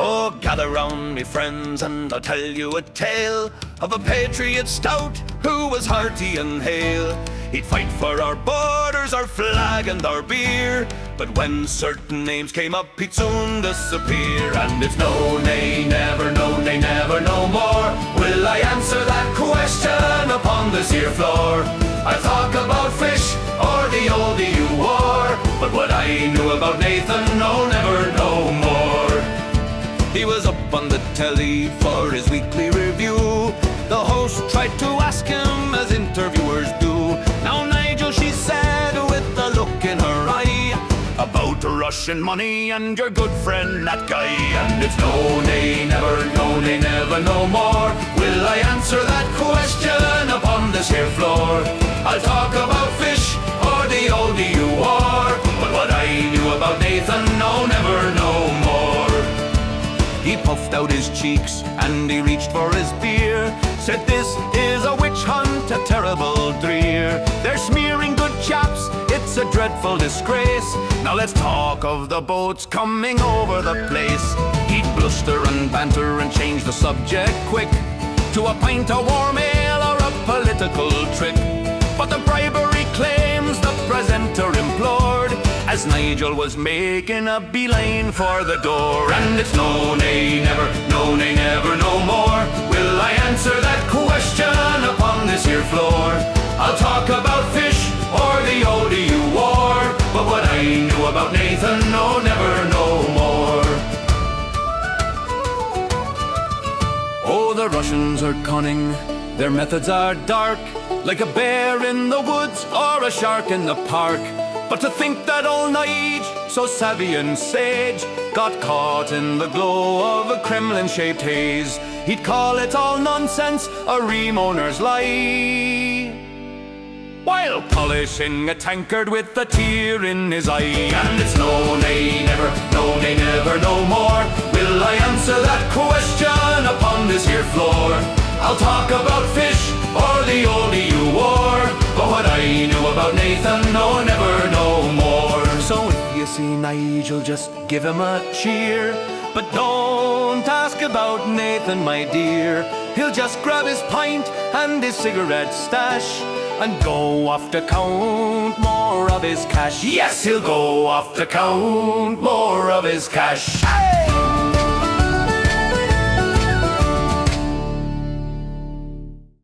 Oh, gather round, me friends, and I'll tell you a tale of a patriot stout who was hearty and hale. He'd fight for our borders, our flag and our beer, but when certain names came up, he'd soon disappear. And it's no, nay, never, no, nay, never, no more will I answer that question upon this here floor. I talk about fish or the oldie you wore, but what I knew about Nathan, no, never, no more. He was up on the telly for his weekly review. The host tried to ask him as interviewers do. Now Nigel, she said with a look in her eye, about Russian money and your good friend that guy. And it's no, nay, never, no, nay, never, no more will I answer that question upon this here floor. I'll talk about fish or the oldie you wore, but what I knew about Nathan, no, never, no more. He puffed out his cheeks and he reached for his beer, said this is a witch hunt, a terrible drear. They're smearing good chaps, it's a dreadful disgrace. Now let's talk of the boats coming over the place. He'd bluster and banter and change the subject quick to a pint of warm ale or a political trick. But the bribery claims the presenter implored as Nigel was making a beeline for the door. And it's no, nay, never, no, nay, never, no more will I answer that question upon this here floor. I'll talk about fish or the oldie you wore, but what I knew about Nathan, no, never, no more. Oh, the Russians are cunning, their methods are dark, like a bear in the woods or a shark in the park. But to think that old Nige, so savvy and sage, got caught in the glow of a Kremlin-shaped haze. He'd call it all nonsense, a ream owner's lie, while polishing a tankard with a tear in his eye. And it's no, nay, never, no, nay, never, no more will I answer that question upon this here floor. I'll talk about fish or the oldie you wore, but what I knew about Nathan, no, never, no more. So if you see Nigel, just give him a cheer, but don't ask about Nathan, my dear. He'll just grab his pint and his cigarette stash and go off to count more of his cash. Yes, he'll go off to count more of his cash. Hey!